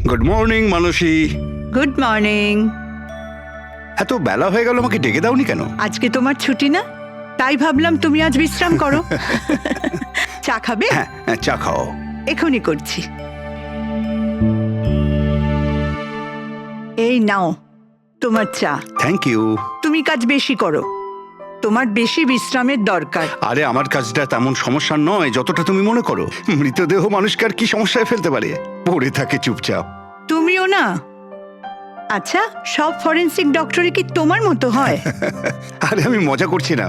Good morning Mansi. Good morning. এত বেলা হয়ে গেল, আমাকে ডেকে দাওনি কেন? আজকে তোমার ছুটি না, তাই ভাবলাম তুমি আজ বিশ্রাম করো। চা খাবে? হ্যাঁ, চা খাও। এখনই করছি। এই নাও তোমার চা। Thank you. তুমি কাজ বেশি করো, তোমার বেশি বিশ্রামের দরকার। আরে আমার কাজটা তেমন সমস্যা নয় যতটা তুমি মনে করো। মৃতদেহ মানুষকে আর কি সমস্যায় ফেলতে পারে? পড়ে থাকে চুপচাপ। তুমিও না। আচ্ছা, সব ফরেনসিক ডক্টরই কি তোমার মতো হয়? আরে আমি মজা করছি না।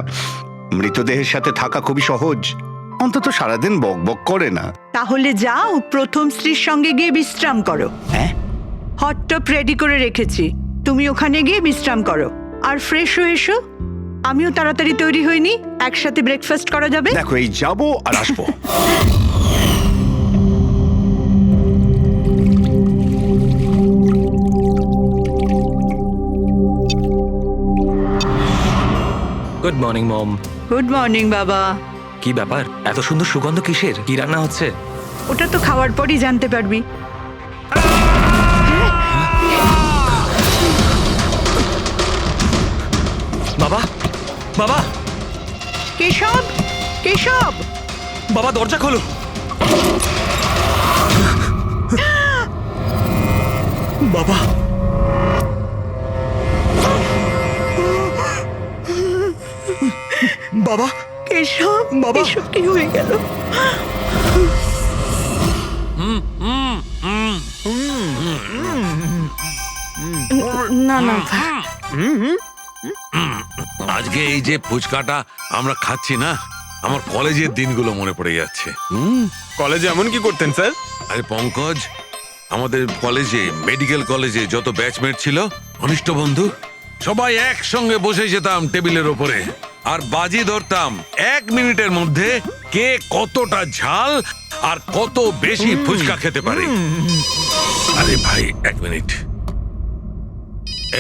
মৃতদেহের সাথে থাকা খুবই সহজ, অন্তত সারাদিন বক বক করে না। তাহলে যাও প্রথম স্ত্রীর সঙ্গে গিয়ে বিশ্রাম করো। হ্যাঁ, হট টপ রেডি করে রেখেছি, তুমি ওখানে গিয়ে বিশ্রাম করো আর ফ্রেশ হয়ে এসো। আমিও তাড়াতাড়ি তৈরি হইনি, একসাথে ব্রেকফাস্ট করা যাবে। দেখো এই যাবো আর আসবো। Good morning mom. Good morning বাবা। কি ব্যাপার, এত সুন্দর সুগন্ধ কিসের? কি রান্না হচ্ছে? ওটা তো খাওয়ার পরই জানতে পারবি। বাবা, বাবা, কেশব, কেশব! বাবা দরজা খোলো। বাবা, বাবা, কেশব, বাবা! এসব কি হয়ে গেল? না না, আজকে এই যে ফুচকাটা আমরা খাচ্ছি না, আমার কলেজের দিনগুলো মনে পড়ে যাচ্ছে। কলেজে এমন কি করতেন স্যার? আরে পঙ্কজ, আমাদের কলেজে, মেডিকেল কলেজে যত ব্যাচমেট ছিল, ঘনিষ্ঠ বন্ধু, সবাই একসঙ্গে বসে যেতাম টেবিলের ওপরে আর বাজি ধরতাম 1 মিনিটের মধ্যে কে কতটা ঝাল আর কত বেশি ফুচকা খেতে পারে। আরে ভাই 1 মিনিট,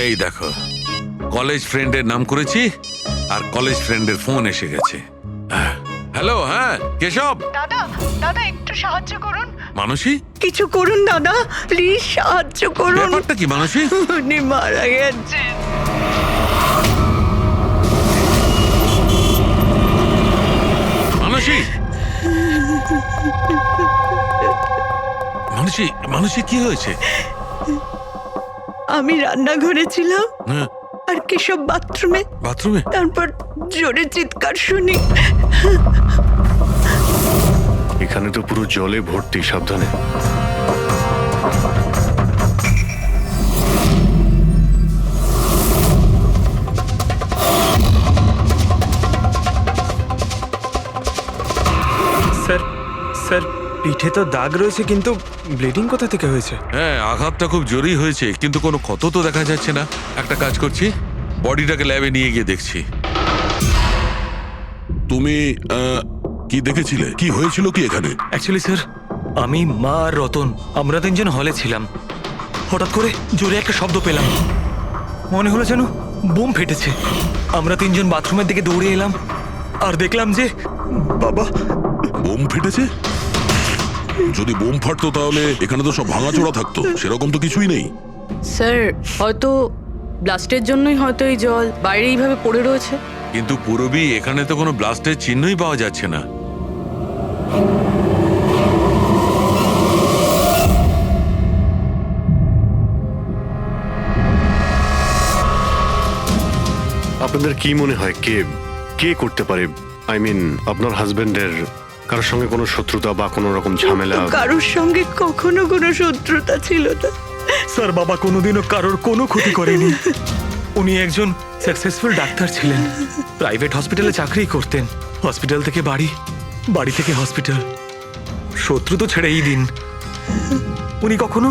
এই দেখো কলেজ ফ্রেন্ডের নাম করেছি আর কলেজ ফ্রেন্ডের ফোন এসে গেছে। হ্যালো, হ্যাঁ কেশব। দাদা, দাদা একটু সাহায্য করুন। মানসী, কিছু করুন দাদা, প্লিজ সাহায্য করুন। ব্যাপারটা কি মানসী? উনি মারা গেছেন। মানসী, মানসী, মানসী কি হয়েছে? আমি রান্নাঘরে ছিলাম হ্যাঁ, আর কেশব বাথরুমে, বাথরুমে? তারপর জোরে চিৎকার শুনি। এখানে তো পুরো জলে ভর্তি, সাবধানে। স্যার, স্যার পিঠে তো দাগ রয়েছে, কিন্তু ব্লিডিং কোথা থেকে হয়েছে? হ্যাঁ, আঘাতটা খুব জোরেই হয়েছে, কিন্তু কোনো ক্ষত তো দেখা যাচ্ছে না। একটা কাজ করছি, বডিটাকে ল্যাবে নিয়ে গিয়ে দেখছি। তুমি কি দেখেছিলে? কি হয়েছিল কি এখানে? অ্যাকচুয়ালি স্যার, আমি, মা আর রতন আমরা 3 জন হলে ছিলাম। হঠাৎ করে জোরে একটা শব্দ পেলাম, মনে হলো যেন বোম ফেটেছে। আমরা 3 জন বাথরুমের দিকে দৌড়ে এলাম আর দেখলাম যে বাবা। বোম ফেটেছে? যদি বোম ফাটতো তাহলে এখানে তো সব ভাঙাচোরা থাকতো, সেরকম তো কিছুই নেই। স্যার, হয়তো ব্লাস্টের জন্যই হয়তো এই জল বাইরে এইভাবে পড়ে রয়েছে। কিন্তু পুরবি, এখানে তো কোনো ব্লাস্টের চিহ্নই পাওয়া যাচ্ছে না। আপনাদের কি মনে হয় কে কে করতে পারে? আই মিন, আপনার হাজবেন্ডের কারোর সঙ্গে কোনো শত্রুতা বা কোনো রকম ঝামেলা? তো কারোর সঙ্গে কখনো কোনো শত্রুতা ছিল না। স্যার, বাবা কোনোদিনও কারোর কোনো ক্ষতি করেনি। উনি একজন সাকসেসফুল ডাক্তার ছিলেন, প্রাইভেট হসপিটালে চাকরি করতেন। হসপিটাল থেকে বাড়ি, বাড়ি থেকে হসপিটাল। শত্রু তো ছেড়েই দিন, উনি কখনো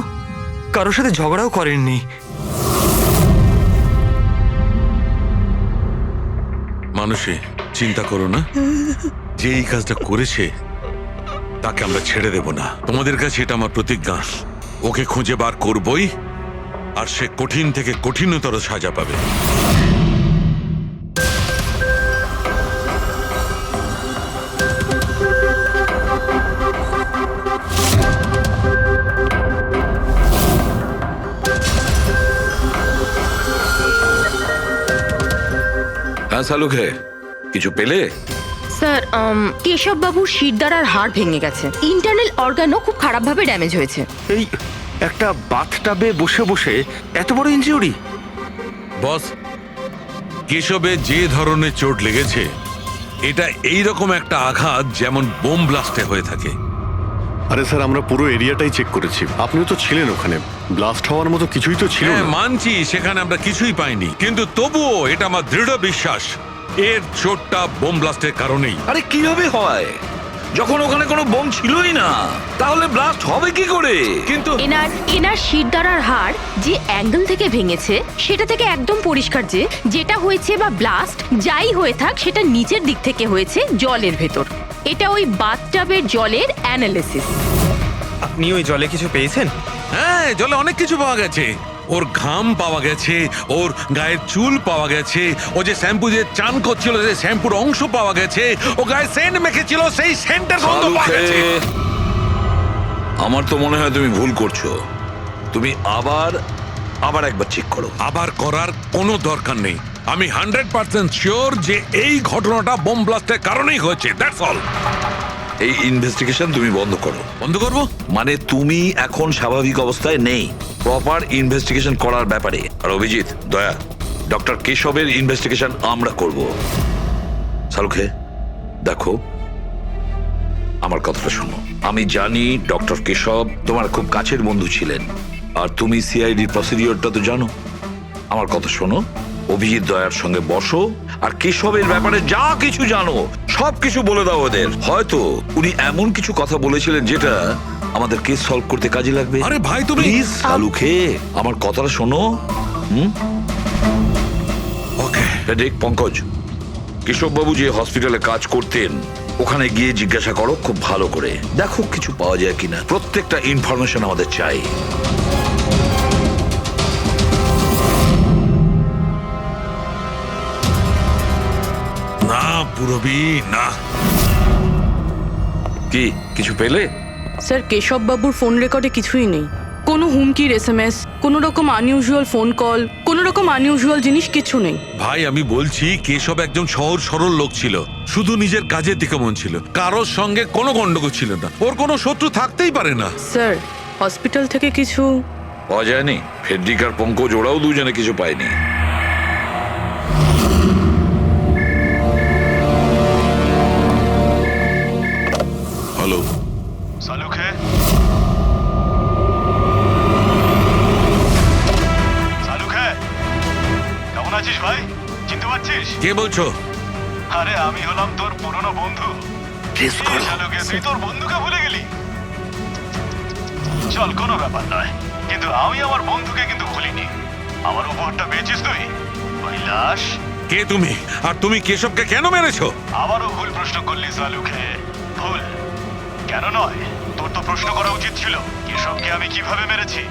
কারোর সাথে ঝগড়াও করেননি। মানুষে চিন্তা করো না, যে এই কাজটা করেছে তাকে আমরা ছেড়ে দেব না। তোমাদের কাছে এটা আমার প্রতিজ্ঞা, ওকে খুঁজে বার করবই, আর সে কঠিন থেকে কঠিনতর সাজা পাবে। হ্যাঁ শালুকে, কিছু পেলে? স্যার কেশব বাবুর শিরদাঁড়ার হাড় ভেঙে গেছে, ইন্টারনাল অর্গানও খুব খারাপভাবে ড্যামেজ হয়েছে। এই একটা বাথটাবে বসে বসে এত বড় ইনজিউরি? বস, কেশবে যে ধরনের চোট লেগেছে এটা এই রকম একটা আঘাত যেমন বোম ব্লাস্টে হয়ে থাকে। আরে স্যার, আমরা পুরো এরিয়াটাই চেক করেছি, আপনিও তো ছিলেন ওখানে, ব্লাস্ট হওয়ার মতো কিছুই তো ছিল হ্যাঁ না। মানছি, সেখানে আমরা কিছুই পাইনি, কিন্তু তবুও এটা আমার দৃঢ় বিশ্বাস এর চোটটা বোম ব্লাস্টের কারণেই। আরে কিভাবে হয় যখন ওখানে কোনো বোম ছিলই না? তাহলে ব্লাস্ট হবে কি করে? কিন্তু এনার শিরদাঁড়ার হাড় যে অ্যাঙ্গেল থেকে ভেঙেছে সেটা থেকে একদম পরিষ্কার যে যেটা হয়েছে বা ব্লাস্ট যাই হয়ে থাক সেটা নিচের দিক থেকে হয়েছে, জলের ভেতর। এটা ওই বাথটাবের জলের অ্যানালিসিস। আপনি ওই জলে কিছু পেয়েছেন? হ্যাঁ, জলে অনেক কিছু পাওয়া গেছে। ওর ঘাম পাওয়া গেছে, ওর গায়ের চুল পাওয়া গেছে, ও যে শ্যাম্পু দিয়ে চান করছিল সেই শ্যাম্পুর অংশ পাওয়া গেছে, ও গায়ে সেন্ট মেখেছিল সেই সেন্টের গন্ধ পাওয়া গেছে। আমার তো মনে হয় তুমি ভুল করছো। তুমি আবার একবার চেক করো। আবার করার কোনো দরকার নেই। আমি 100% শিওর যে এই ঘটনাটা বোম ব্লাস্টের কারণেই হয়েছে। That's all. এই ইনভেস্টিগেশন তুমি বন্ধ করো। বন্ধ করবো? মানে তুমি এখন স্বাভাবিক অবস্থায় নেই, প্রপার ইনভেস্টিগেশন করার ব্যাপারে। আর অভিজিৎ, দয়া, ডক্টর কেশবের ইনভেস্টিগেশন আমরা করব। শালুকে দেখো, আমার কথাটা শোনো। আমি জানি ডক্টর কেশব তোমার খুব কাছের বন্ধু ছিলেন, আর তুমি সিআইডি প্রসিডিওরটা তো জানো। আমার কথা শোনো, অভিজিৎ দয়ার সঙ্গে বসো আর কেশবের ব্যাপারে যা কিছু জানো সব কিছু বলে দাও ওদের। হয়তো উনি এমন কিছু কথা বলেছিলেন যেটা আমাদের কেস সলভ করতে কাজে লাগবে। আরে ভাই, তুমি প্লিজ শালুকে আমার কথাটা শোনো। ওকে। দেখ পঙ্কজ, কেশববাবু যে হসপিটালে কাজ করতেন ওখানে গিয়ে জিজ্ঞাসা করো খুব ভালো করে, দেখো কিছু পাওয়া যায় কিনা। প্রত্যেকটা ইনফরমেশন আমাদের চাই। না পুরবি, না। কি কিছু পেলে? স্যার কেশব বাবুর ফোন রেকর্ডে কিছুই নেই। কোনো হুমকির এসএমএস, কোনো রকম আনইউজুয়াল ফোন কল, কোনো রকম আনইউজুয়াল জিনিস কিছু নেই। ভাই আমি বলছি, কেশব একজন সহজ সরল লোক ছিল, শুধু নিজের কাজের দিকে মন ছিল, কারোর সঙ্গে কোনো গন্ডগোল ছিল না, ওর কোনো শত্রু থাকতেই পারে না। স্যার হসপিটাল থেকে কিছু পাওয়া যায়নি? ফেডরিক আর পঙ্কজ ওরাও দুজনে কিছু পায়নি? হ্যালো, শালুকে, শালুকে, কেমন আছিস ভাই? চিনতে পারছিস? কে বলছো? আরে আমি হলাম তোর পুরনো বন্ধু। শালুকে, তুই তোর বন্ধুকে ভুলে গেলি? চল, কোনো ব্যাপার নয়, কিন্তু আমি আমার বন্ধুকে কিন্তু ভুলিনি। আমার উপহারটা পেয়েছিস তুই? ওই লাশ। কে তুমি? আর তুমি কেশবকে কেন মেরেছো? আবারও ভুল প্রশ্ন করলি শালুকে। ভুল কেন নয়, তোর তো প্রশ্ন করা উচিত ছিল কেশবকে আমি কিভাবে মেরেছি।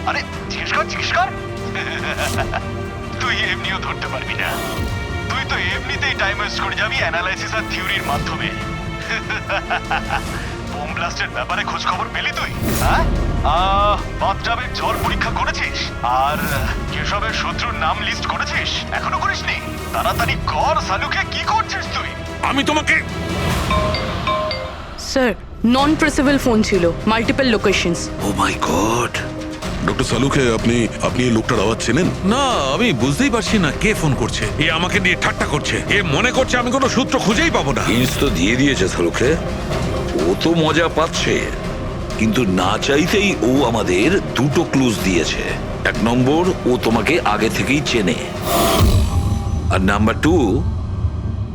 আরে জিজ্ঞেস কর। তুই এমনিও ধরতে পারবি না, তুই তো এমনিতেই টাইম ওয়েস্ট করে যাবি অ্যানালাইসিস আর থিওরির মাধ্যমে। বোম ব্লাস্টের ব্যাপারে খোঁজ খবর পেলি তুই? হ্যাঁ, বাথটাবের জল পরীক্ষা করেছিস? আর কেশবের শত্রুর নাম লিস্ট করেছিস? এখনো করিসনি? তাড়াতাড়ি কর শালুকে, কি করছিস তুই? আমি তোমাকে। স্যার নন ট্রেসেবল ফোন ছিল, মাল্টিপল লোকেশনস। ও মাই গড। ডক্টর সালুকে, আপনি এই লোকটার আওয়াজ চেনেন? না, আমি বুঝতেই পারছি না কে ফোন করছে। এ আমাকে নিয়ে ঠাট্টা করছে, এ মনে করছে আমি কোনো সূত্র খুঁজেই পাবো না। হিন্টস তো দিয়ে দিয়েছে শালুকে, ও তো মজা পাচ্ছে, কিন্তু না চাইতেই ও আমাদের দুটো ক্লুজ দিয়েছে। এক নম্বর, ও তোমাকে আগে থেকেই চেনে, আর নাম্বার 2,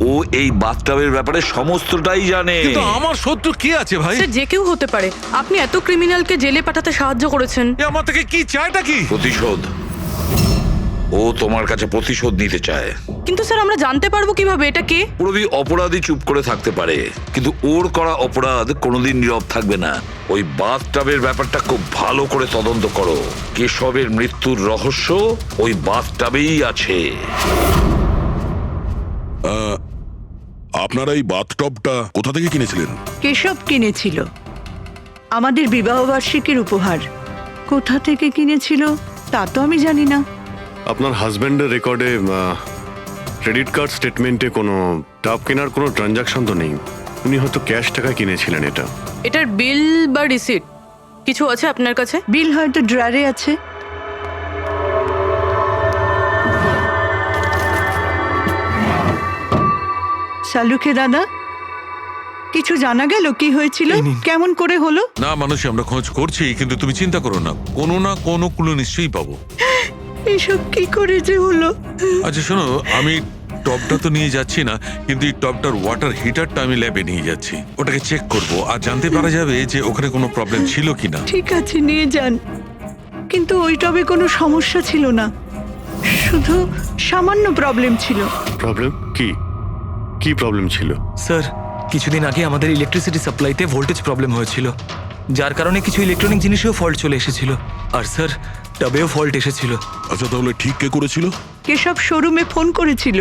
ও এই বাথটাবের ব্যাপারে সমস্তটাই জানে। কিন্তু আমার শত্রু কি আছে ভাই? স্যার যে কেউ হতে পারে। আপনি এত ক্রিমিনালকে জেলে পাঠাতে সাহায্য করেছেন। এ আমার থেকে কি চায়টা কি? প্রতিশোধ। ও তোমার কাছে প্রতিশোধ নিতে চায়। কিন্তু স্যার আমরা জানতে পারবো কিভাবে এটা কে? পুরবি অপরাধী চুপ করে থাকতে পারে, কিন্তু ওর করা অপরাধ কোনোদিন নীরব থাকবে না। ওই বাথটাবের ব্যাপারটা খুব ভালো করে তদন্ত করো। কেশবের মৃত্যুর রহস্য ওই বাথটাবেই আছে। আপনারা এই বাথটবটা কোথা থেকে কিনেছিলেন? কেশব কিনেছিল, আমাদের বিবাহবার্ষিকীর উপহার। কোথা থেকে কিনেছিল তা তো আমি জানি না। আপনার হাজবেন্ডের রেকর্ডে ক্রেডিট কার্ড স্টেটমেন্টে কোনো টাপ কেনার কোনো ট্রানজাকশন তো নেই। উনি হয়তো ক্যাশ টাকা কিনেছিলেন এটা। এটার বিল বা রিসিট কিছু আছে আপনার কাছে? বিল হয়তো ড্রয়ারে আছে। সালুখে দাদা, কিছু জানা গেল কি হয়েছিল, এই নিন। কেমন করে হলো? না মানুষ আমরা খোঁজ করছি, কিন্তু তুমি চিন্তা করো না কোনো ক্লু নিশ্চয়ই পাবো। এসব কি করে যে হলো? আচ্ছা শোনো, আমি টপটা তো নিয়ে যাচ্ছি না, কিন্তু এই টপটার ওয়াটার হিটারটা আমি ল্যাবে নিয়ে যাচ্ছি। ওটাকে চেক করব আর জানতে পারা যাবে যে ওখানে কোনো প্রবলেম ছিল কিনা। ঠিক আছে, নিয়ে যান। কিন্তু ওই টবে কোনো সমস্যা ছিল না, শুধু সামান্য প্রবলেম ছিল। প্রবলেম কি? কি প্রবলেম ছিল? স্যার, কিছুদিন আগে আমাদের ইলেকট্রিসিটি সাপ্লাইতে ভোল্টেজ প্রবলেম হয়েছিল, যার কারণে কিছু ইলেকট্রনিক জিনিসেও ফল্ট চলে এসেছিল। আর স্যার, টবেও ফল্ট এসেছিল। আচ্ছা তাহলে ঠিক কে করেছিল? কেশব শোরুমে ফোন করেছিল,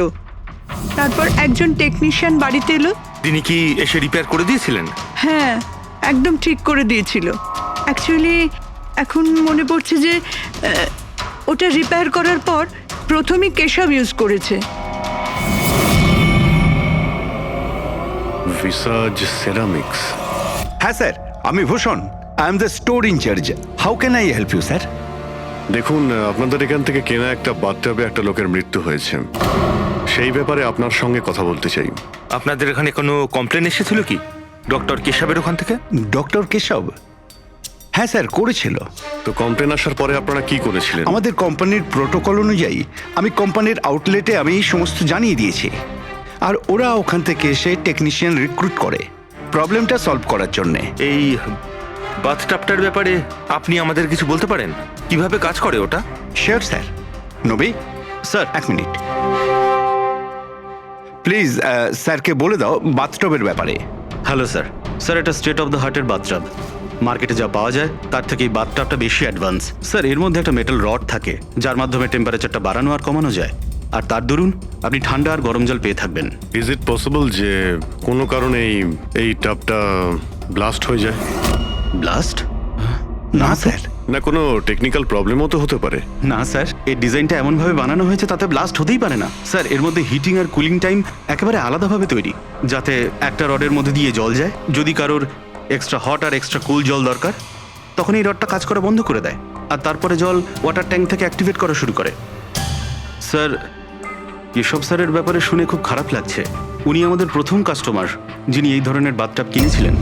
তারপর একজন টেকনিশিয়ান বাড়িতে এলো। তিনি কি এসে রিপেয়ার করে দিয়েছিলেন? হ্যাঁ, একদম ঠিক করে দিয়েছিল। অ্যাকচুয়ালি এখন মনে পড়ছে যে ওটা রিপেয়ার করার পর প্রথমেই কেশব ইউজ করেছে। ভিসাজ সেরামিক্স। হ্যাঁ স্যার, আমি Bhushan. I am the store incharge. How can I help you sir? দেখুন, আপনাদের এখান থেকে কেনা একটা বাথটাবে একটা লোকের মৃত্যু হয়েছে। সেই ব্যাপারে আপনার সঙ্গে কথা বলতে চাই। আপনাদের এখানে কোনো কমপ্লেন এসেছিল কি ডক্টর কেশবের ওখান থেকে? ডক্টর কেশব? হ্যাঁ স্যার, করেছিল। তো কমপ্লেন আসার পরে আপনারা কি করেছিলেন? আমাদের কোম্পানির প্রোটোকল অনুযায়ী আমি কোম্পানির আউটলেটে আমি এই সমস্ত জানিয়ে দিয়েছি, আর ওরা ওখান থেকে এসে টেকনিশিয়ান রিক্রুট করে প্রবলেমটা সলভ করার জন্যে। এই বাথটাবটার ব্যাপারে আপনি আমাদের কিছু বলতে পারেন? কিভাবে কাজ করে ওটা? Sure sir. নবী স্যার, এক মিনিট প্লিজ, স্যারকে বলে দাও বাথটবের ব্যাপারে। Hello sir. স্যার, এটা স্টেট অফ দ্য হার্টের বাথটাব। মার্কেটে যা পাওয়া যায় তার থেকে এই বাথটাবটা বেশি অ্যাডভান্স। স্যার, এর মধ্যে একটা মেটাল রড থাকে যার মাধ্যমে টেম্পারেচারটা বাড়ানো আর কমানো যায়, আর তার দরুন আপনি ঠান্ডা আর গরম জল পেয়ে থাকবেন। ইজ ইট পসিবল যে কোনো কারণে এই টাবটা ব্লাস্ট হয়ে যায়? ব্লাস্ট? না স্যার। না কোনো টেকনিক্যাল প্রবলেমও তো হতে পারে। না স্যার, এই ডিজাইনটা এমনভাবে বানানো হয়েছে তাতে ব্লাস্ট হতেই পারে না। স্যার, এর মধ্যে হিটিং আর কুলিং টাইম একেবারে আলাদাভাবে তৈরি, যাতে একটা রডের মধ্যে দিয়ে জল যায়। যদি কারোর এক্সট্রা হট আর এক্সট্রা কুল জল দরকার, তখন এই রডটা কাজ করা বন্ধ করে দেয়, আর তারপরে জল ওয়াটার ট্যাঙ্ক থেকে অ্যাক্টিভেট করা শুরু করে। স্যার, কেশব স্যারের ব্যাপারে শুনে খুব খারাপ লাগছে। উনি আমাদের প্রথম কাস্টমার যিনি এই ধরনের বাথটাব কিনেছিলেন।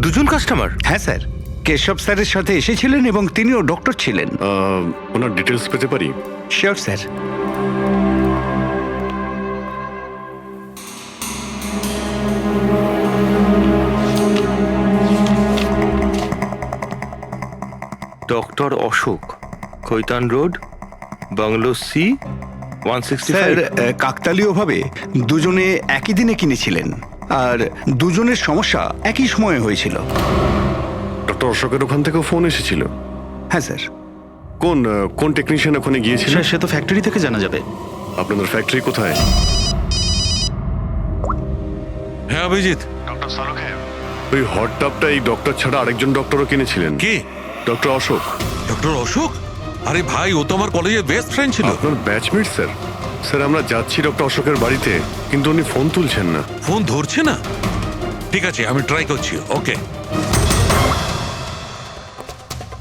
দুজন কাস্টমার? হ্যাঁ স্যার, কেশব স্যারের সাথে এসেছিলেন এবং তিনিও ডক্টর ছিলেন। ওনার ডিটেলস পেতে পারি? Sure sir. Doctor Ashok, Khaitan road, bungalow C, 165। Sir, কাকতালীয়ভাবে দুজনে একই দিনে কিনেছিলেন, আর দুজনের সমস্যা একই সময়ে হয়েছিল। ডক্টর অশোকের ওখান থেকেও ফোন এসেছিল? হ্যাঁ স্যার। কোন টেকনিশিয়ান ওখানে গিয়েছিল? সে তো ফ্যাক্টরি থেকে জানা যাবে। আপনাদের ফ্যাক্টরি কোথায়? হ্যাঁ অভিজিৎ। ডক্টর সালুখে, ওই হট টাবটা এই ডক্টর ছাড়া আরেকজন ডক্টরও কিনেছিলেন। কে? ডক্টর অশোক। ডক্টর অশোক? আরে ভাই, ও তো আমার কলেজের বেস্ট ফ্রেন্ড ছিল। আপনার ব্যাচমেট স্যার। স্যার, আমরা যাচ্ছি ডক্টর অশোকের বাড়িতে, কিন্তু উনি ফোন তুলছেন না। ফোন ধরছে না? ঠিক আছে, আমি ট্রাই করছি। ওকে।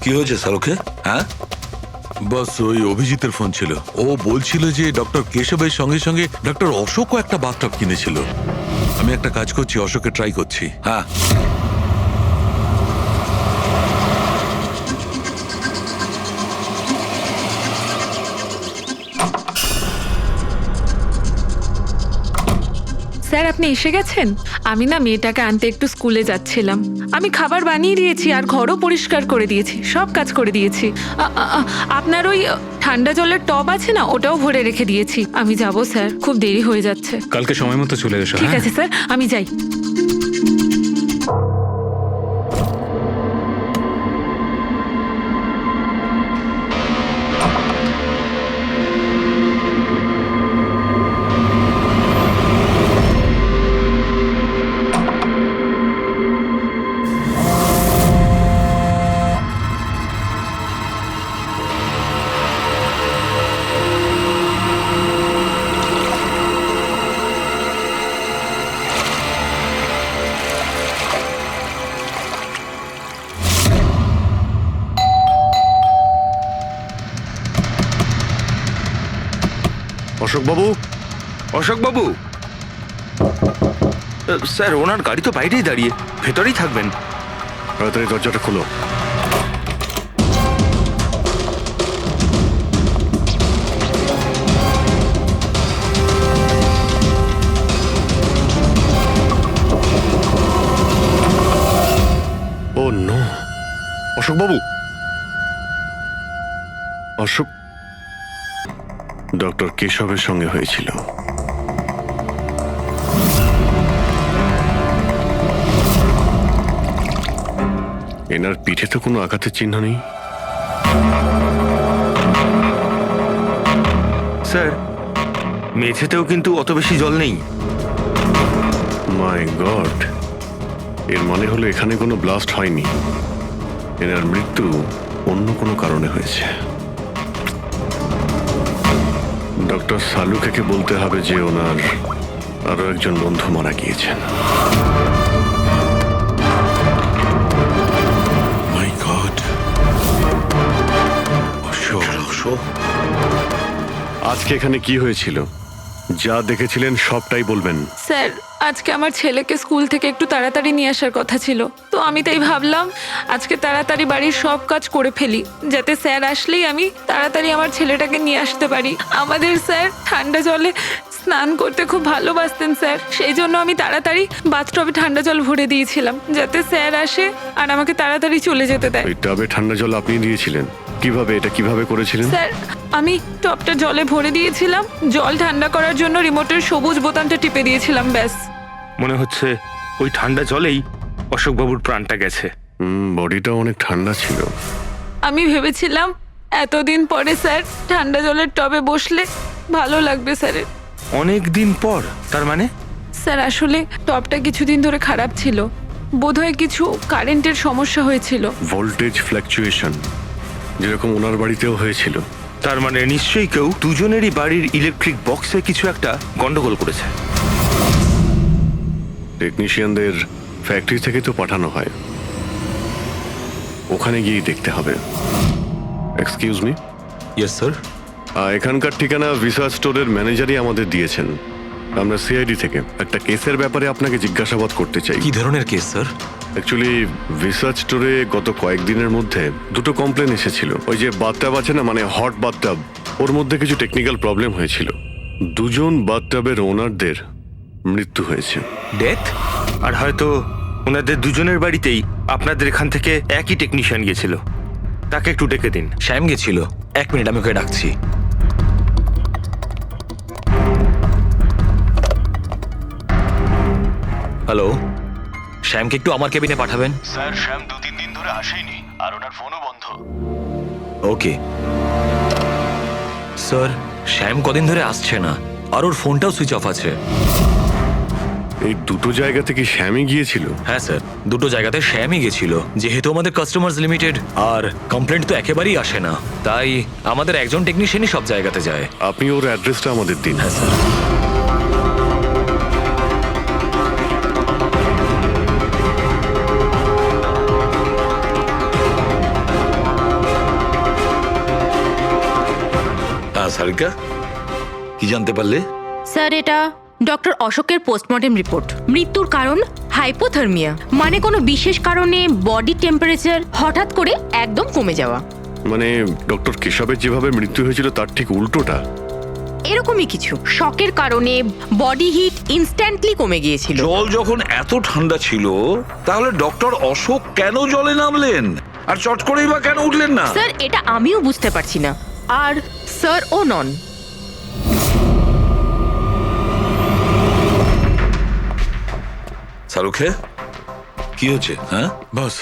কি হয়েছে সালুখে? হ্যাঁ, বাস ওই অভিজিতের ফোন ছিল। ও বলছিল যে ডক্টর কেশবের সঙ্গে সঙ্গে ডক্টর অশোকও একটা বাথটব কিনেছিল। আমি একটা কাজ করছি, অশোকে ট্রাই করছি। হ্যাঁ। স্যার, আপনি এসে গেছেন? আমি না মেয়েটাকে আনতে একটু স্কুলে যাচ্ছিলাম। আমি খাবার বানিয়ে দিয়েছি আর ঘরও পরিষ্কার করে দিয়েছি, সব কাজ করে দিয়েছি। আপনার ওই ঠান্ডা জলের টব আছে না, ওটাও ভরে রেখে দিয়েছি। আমি যাব স্যার, খুব দেরি হয়ে যাচ্ছে। কালকে সময় মতো চলে এসো। ঠিক আছে স্যার, আমি যাই। অশোকবাবু, অশোকবাবু, স্যার ওনার গাড়ি তো বাইরেই দাঁড়িয়ে, ভেতরেই থাকবেন। তাড়াতাড়ি দরজাটা খুলো। ও নো, অশোকবাবু, অশোক ডক্টর কেশবের সঙ্গে হয়েছিল। এনার পিঠে তো কোনো আঘাতের চিহ্ন নেই। স্যার মেঝেতেও কিন্তু অত বেশি জল নেই। মাই গড, এর মানে হলো এখানে কোনো ব্লাস্ট হয়নি, এনার মৃত্যু অন্য কোনো কারণে হয়েছে। ডক্টর সালুকে বলতে হবে যে ওনার আরো একজন বন্ধু মারা গিয়েছেন। মাই গড। আজকে এখানে কি হয়েছিল? যা দেখেছিলেন সবটাই বলবেন। স্যার আজকে আমার ছেলেকে স্কুল থেকে একটু তাড়াতাড়ি নিয়ে আসার কথা ছিল, তো আমি তাই ভাবলাম আজকে তাড়াতাড়ি বাড়ির সব কাজ করে ফেলি, যাতে স্যার আসলেই আমি তাড়াতাড়ি আমার ছেলেটাকে নিয়ে আসতে পারি। আমাদের স্যার ঠান্ডা জলে স্নান করতে খুব ভালোবাসতেন স্যার, সেই জন্য আমি তাড়াতাড়ি বাথটবে ঠান্ডা জল ভরে দিয়েছিলাম, যাতে স্যার আসে আর আমাকে তাড়াতাড়ি চলে যেতে দেয়। ওই টাবে ঠান্ডা জল আপনি দিয়েছিলেন? কিভাবে, এটা কিভাবে করেছিলেন? স্যার আমি টবটা জলে ভরে দিয়েছিলাম, জল ঠান্ডা করার জন্য রিমোটের সবুজ বোতামটা টিপে দিয়েছিলাম, ব্যাস। মনে হচ্ছে ওই ঠান্ডা জলেই অশোকবাবুর প্রাণটা গেছে। বডিটা অনেক ঠান্ডা ছিল। আমি ভেবেছিলাম এতদিন পরে স্যার ঠান্ডা জলের টবে বসলে ভালো লাগবে স্যারের। অনেক দিন পর? তার মানে? স্যার আসলে টবটা কিছুদিন ধরে খারাপ ছিল, বোধহয় কিছু কারেন্টের সমস্যা হয়েছিল। ভোল্টেজ ফ্ল্যাকচুয়েশন, যেরকম ওনার বাড়িতেও হয়েছিল। তার মানে নিশ্চয়ই কেউ দুজনেরই বাড়ির ইলেকট্রিক বক্সে কিছু একটা গন্ডগোল করেছে। টেকনিশিয়ানদের ফ্যাক্টরি থেকে তো পাঠানো হয়, ওখানে গিয়েই দেখতে হবে। Excuse me. Yes sir. এখানকার ঠিকানা ভিসা স্টোরের ম্যানেজারই আমাদের দিয়েছেন। আমরা সিআইডি থেকে একটা কেসের ব্যাপারে আপনাকে জিজ্ঞাসাবাদ করতে চাই। কি ধরনের কেস স্যার? অ্যাকচুয়ালি ভিসা স্টোরে গত কয়েকদিনের মধ্যে দুটো কমপ্লেন এসেছিল। ওই যে বাথটাব আছে না, মানে হট বাথটাব, ওর মধ্যে কিছু টেকনিক্যাল প্রবলেম হয়েছিল। দুজন বাথটাবের ওনারদের মৃত্যু হয়েছে। ডেথ? আর হয়তো ওনাদের দুজনের বাড়িতেই আপনাদের এখান থেকে একই টেকনিশিয়ান গিয়েছিল। তাকে একটু ডেকে দিন। শ্যাম গেছিল। 1 মিনিট, আমি ওকে ডাকছি। হ্যালো, শ্যামকে একটু আমার কেবিনে পাঠাবেন। স্যার শ্যাম 2-3 দিন ধরে আসেনি, আর ওনার ফোনও বন্ধ। ওকে স্যার, শ্যাম কদিন ধরে আসছে না, আর ওর ফোনটাও সুইচ অফ আছে। এই দুটো জায়গা থেকে শ্যামই গিয়েছিল? হ্যাঁ স্যার, দুটো জায়গাতে শ্যামই গেছিল। যেহেতু আমাদের কাস্টমার্স লিমিটেড আর কমপ্লেন্ট তো একেবারেই আসে না, তাই আমাদের একজন টেকনিশিয়ানই সব জায়গাতে যায়। আপনি ওর অ্যাড্রেসটা আমাদের দিন। হ্যাঁ স্যার। সারিকা, কি জানতে পারলে? স্যার এটা ডক্টর অশোকের পোস্টমর্টেম রিপোর্ট। মৃত্যুর কারণ হাইপোথার্মিয়া, মানে কোনো বিশেষ কারণে বডি টেম্পারেচার হঠাৎ করে একদম কমে যাওয়া। মানে ডক্টর কেশবের যেভাবে মৃত্যু হয়েছিল তার ঠিক উল্টোটা? এরকমই কিছু। শকের কারণে বডি হিট ইনস্ট্যান্টলি কমে গিয়েছিল। জল যখন এত ঠান্ডা ছিল, তাহলে ডক্টর অশোক কেন জলে নামলেন আর চট করেই বা কেন উঠলেন না? স্যার এটা আমিও বুঝতে পারছি না, আর স্যার ও নন। শাহরুখে কি হচ্ছে? হ্যাঁ বস,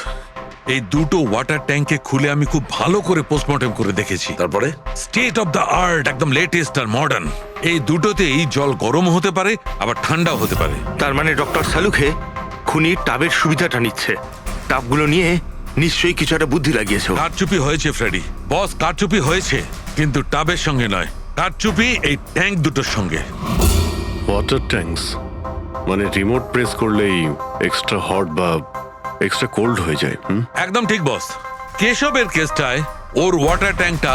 এই দুটো ওয়াটার ট্যাঙ্কে খুলে আমি খুব ভালো করে পোস্টমর্টেম করে দেখেছি। তারপরে স্টেট অফ দ্য আর্ট, একদম লেটেস্ট আর মডার্ন। এই দুটোতেই জল গরম হতে পারে, আবার ঠান্ডাও হতে পারে। তার মানে ডক্টর সালুখে খুনির টাবের সুবিধাটা নিচ্ছে। টাবগুলো নিয়ে নিশ্চয়ই কিছু একটা বুদ্ধি লাগিয়েছে। কারচুপি হয়েছে ফ্রেডি বস, কারচুপি হয়েছে, কিন্তু টাবের সঙ্গে নয়। কারচুপি এই ট্যাঙ্ক দুটোর সঙ্গে। ওয়াটার ট্যাঙ্কস মানে রিমোট প্রেস করলেই এক্সট্রা হট বা এক্সট্রা কোল্ড হয়ে যায়। একদম ঠিক বস। কেশবের কেসটায় ওর ওয়াটার ট্যাঙ্কটা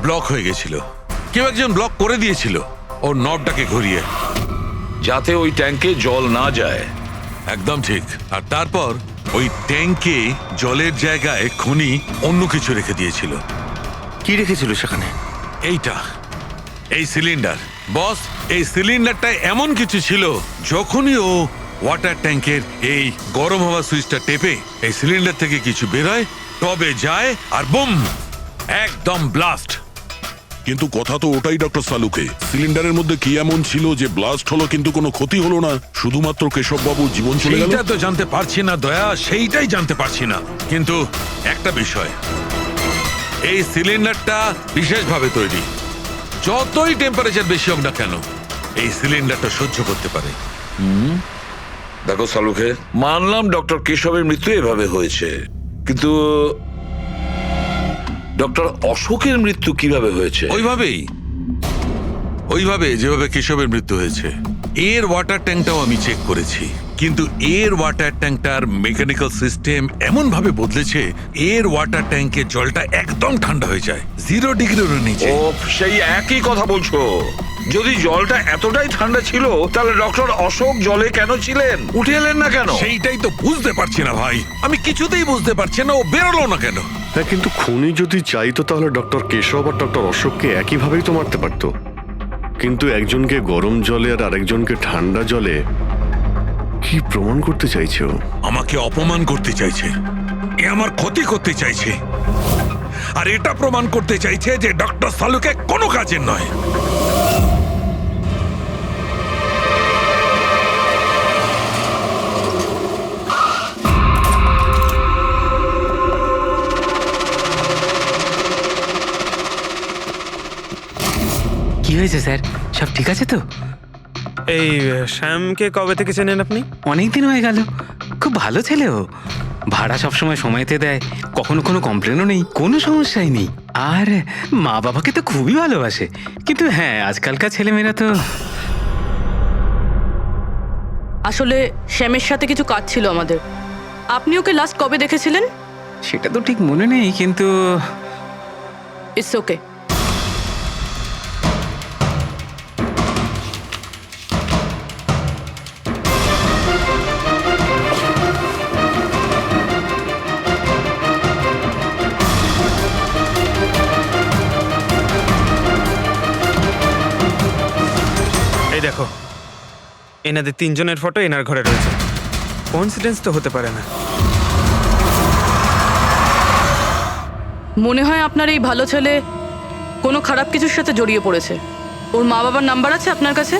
ব্লক হয়ে গেছিল, কেউ একজন ব্লক করে দিয়েছিল। ওর নবটাকে ঘুরিয়ে। যাতে ওই ট্যাঙ্কে জল না যায়। একদম ঠিক। আর তারপর ওই ট্যাঙ্কে জলের জায়গায় খনি অন্য কিছু রেখে দিয়েছিল। কি রেখেছিল সেখানে? এইটা, এই সিলিন্ডার। বস, এই সিলিন্ডারটা এমন কিছু ছিল, যখনই ও ওয়াটার ট্যাঙ্কের এই গরম হওয়া সুইচটা টেপে এই সিলিন্ডার থেকে কিছু বেরোয়, টবে যায় আর বুম, একদম ব্লাস্ট। কিন্তু কথা তো ওটাই ডক্টর সালুকে, সিলিন্ডারের মধ্যে কি এমন ছিল যে ব্লাস্ট হলো কিন্তু কোনো ক্ষতি হলো না, শুধুমাত্র কেশববাবুর জীবন চলে গেল? সেইটা তো জানতে পারছি না দয়া, সেইটাই জানতে পারছি না। কিন্তু একটা বিষয়, এই সিলিন্ডারটা বিশেষভাবে তৈরি। যতই টেম্পারেচার বেশি হোক না কেন, এই সিলিন্ডারটা সহ্য করতে পারে। দেখো সালুকে, মানলাম ডক্টর কেশবের মৃত্যু এভাবে হয়েছে, কিন্তু ডক্টর অশোকের মৃত্যু কিভাবে হয়েছে? ওইভাবে যেভাবে কেশবের মৃত্যু হয়েছে। এর ওয়াটার ট্যাঙ্কটাও আমি চেক করেছি, কিন্তু এর ওয়াটার ট্যাঙ্কটার মেকানিক্যাল সিস্টেম এমন ভাবে বদলেছে, এর ওয়াটার ট্যাঙ্কের জলটা একদম ঠান্ডা হয়ে যায়, 0 ডিগ্রির নিচে। ও, সেই একই কথা বলছো। যদি জলটা এতটাই ঠান্ডা ছিল, তাহলে ডক্টর অশোক জলে কেন ছিলেন? উঠে এলেন না কেন? সেইটাই তো বুঝতে পারছি না ভাই, আমি কিছুতেই বুঝতে পারছি না ও বেরোলো না কেন। হ্যাঁ, কিন্তু খুনি যদি চাইতো তাহলে ডক্টর কেশব আর ডক্টর অশোককে একইভাবেই তো মারতে পারতো। কিন্তু একজনকে গরম জলে আর আরেকজনকে ঠান্ডা জলে, কি প্রমাণ করতে চাইছে ও? আমাকে অপমান করতে চাইছে, এ আমার ক্ষতি করতে চাইছে, আর এটা প্রমাণ করতে চাইছে যে ডক্টর সালুকে কোনো কাজের নয়। কি হয়েছে স্যার, সব ঠিক আছে তো? এই শ্যামকে কবে থেকে চেনেন আপনি? অনেক দিন হয়ে গেল, খুব ভালো ছেলে ও। ভাড়া সবসময় সময়তে দেয়, কখনো কোনো কমপ্লেনও নেই, কোনো সমস্যাই নেই। আর মা বাবাকে তো খুবই ভালোবাসে। কিন্তু হ্যাঁ, আজকালকার ছেলেমেয়েরা তো। আসলে শ্যামের সাথে কিছু কাজ ছিল আমাদের। আপনি ওকে লাস্ট কবে দেখেছিলেন? সেটা তো ঠিক মনে নেই, কিন্তু ইটস ওকে। এই দেখো, এনাদের 3 জনের ফটো এনার ঘরে রয়েছে। কোইন্সিডেন্স তো হতে পারে না। মনে হয় আপনার এই ভালো ছেলে কোনো খারাপ কিছুর সাথে জড়িয়ে পড়েছে। ওর মা বাবার নাম্বার আছে আপনার কাছে?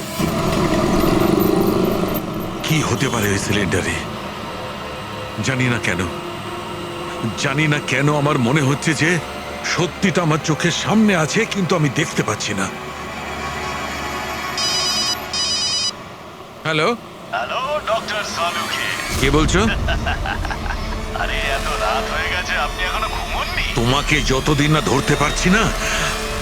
কি হতে পারে ওই সিলিন্ডারে? জানি না কেন আমার মনে হচ্ছে যে সত্যিটা আমার চোখের সামনে আছে, কিন্তু আমি দেখতে পাচ্ছি না। হ্যালো হ্যালো ডক্টর সালুকে, কে বলছো? আরে এত রাত হয়ে গেছে, আপনি এখনো ঘুমোননি? তোমাকে যতদিন না ধরতে পারছি না,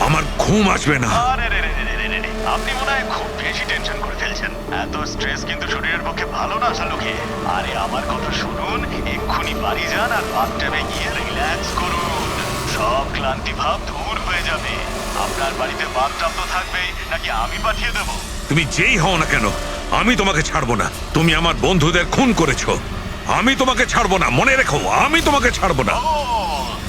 আমার ঘুম আসবে না। আরে রে রে রে রে রে, আপনি মনে হয় খুব বেশি টেনশন করে ফেলছেন। এত স্ট্রেস কিন্তু শরীরের পক্ষে ভালো না সালুকে। আরে আমার কথা শুনুন, এক্ষুনি বাড়ি যান আর বাথটাবে গিয়ে রিল্যাক্স করুন। সব ক্লান্তি ভাব দূর হয়ে যাবে। আপনার বাড়িতে বাথটাব তো থাকবেই, নাকি আমি পাঠিয়ে দেবো? তুমি যেই হও না কেন, আমি তোমাকে ছাড়বো না। তুমি আমার বন্ধুদের খুন করেছো, আমি তোমাকে ছাড়বো না। মনে রেখো, আমি তোমাকে ছাড়বো না। ও,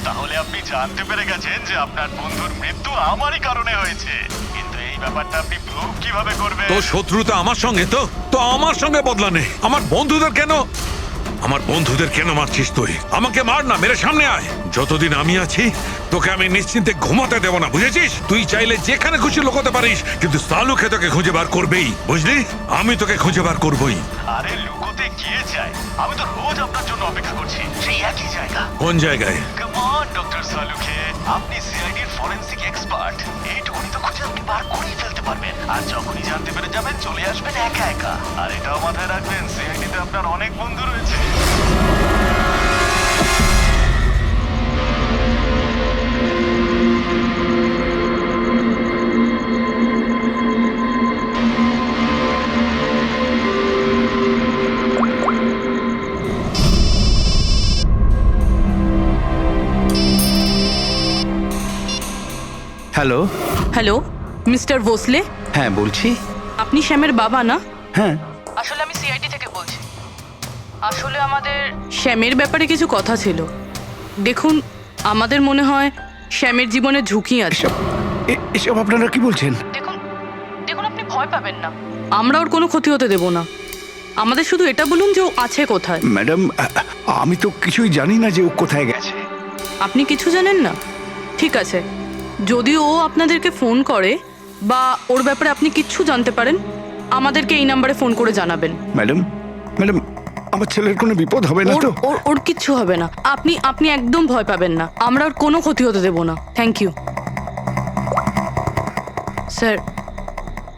তাহলে আপনি জানতে পেরে গেছেন যে আপনার বন্ধুর মৃত্যু আমারই কারণে হয়েছে। কিন্তু এই ব্যাপারটা আপনি প্রুভ কিভাবে করবেন? তো শত্রুতা আমার সঙ্গে, তো আমার সঙ্গে বদলা নে। আমার বন্ধুদের কেন মারছিস তুই? আমাকে মার না, মেরে সামনে আয়। যতদিন আমি আছি তোকে আমি নিশ্চিন্তে ঘুমাতে দেব না, বুঝেছিস? তুই চাইলে যেখানে খুশি লুকোতে পারিস, কিন্তু সালুকে তোকে খুঁজে বার করবেই, বুঝলি? আমি তোকে খুঁজে বার করবই। আরে লুকোতে গিয়ে চাই, আমি তো রোজ আপনার জন্য অপেক্ষা করছি, সেই একই জায়গা। কোন জায়গায়? কাম অন ডক্টর সালুকে, আপনি সিআইডির ফরেনসিক এক্সপার্ট। এইটুকুনি তো খুঁজে আপনি বার করেই ফেলতে পারবেন। আর যখনই জানতে পেরে যাবেন, চলে আসবেন একা একা। আর এটাও মাথায় রাখবেন, সিআইডিতে আপনার অনেক বন্ধু রয়েছে। Hello hello, mister Bhosle. হ্যাঁ বলছি। আপনি শ্যামের বাবা না? হ্যাঁ। আসলে আমি সিআইডি থেকে বলছি। আসলে আমাদের শ্যামের ব্যাপারে কিছু কথা ছিল। দেখুন, আমাদের মনে হয় শ্যামের জীবনে ঝুঁকি আছে। এসব আপনারা কি বলছেন? দেখুন আপনি ভয় পাবেন না, আমরা ওর কোনো ক্ষতি হতে দেব না। আমাদের শুধু এটা বলুন যে ও আছে কোথায়। ম্যাডাম, আমি তো কিছুই জানি না যে ও কোথায় গেছে। আপনি কিছু জানেন না? ঠিক আছে, যদি ও আপনাদেরকে ফোন করে বা ওর ব্যাপারে আপনি কিচ্ছু জানতে পারেন, আমাদেরকে এই নাম্বারে ফোন করে জানাবেন। ম্যাডাম, আমার ছেলের কোনো বিপদ হবে না তো? ওর কিচ্ছু হবে না। আপনি একদম ভয় পাবেন না, আমরা ওর কোনো ক্ষতি হতে দেব না। Thank you sir.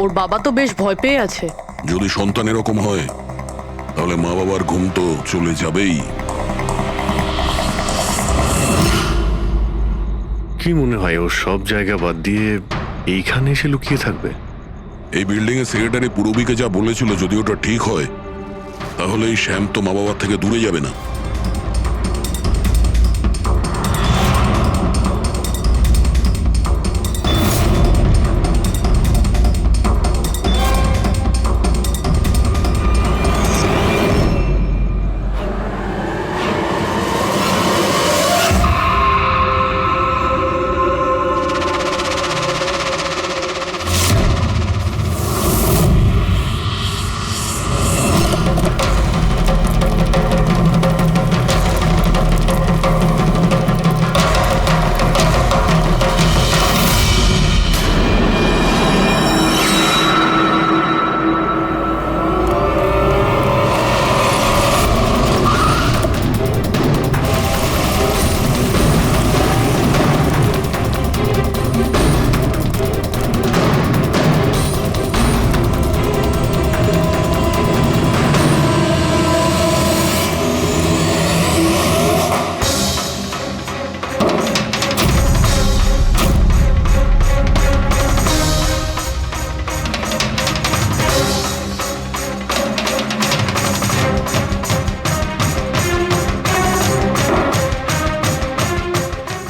ওর বাবা তো বেশ ভয় পেয়ে আছে। যদি সন্তান এরকম হয় তাহলে মা বাবার ঘুম তো চলে যাবেই। কি মনে হয় ও সব জায়গা বাদ দিয়ে এইখানে এসে লুকিয়ে থাকবে? এই বিল্ডিং এর সেক্রেটারি পূরবীকে যা বলেছিল, যদি ওটা ঠিক হয় তাহলে এই শ্যাম তো মা বাবার থেকে দূরে যাবে না।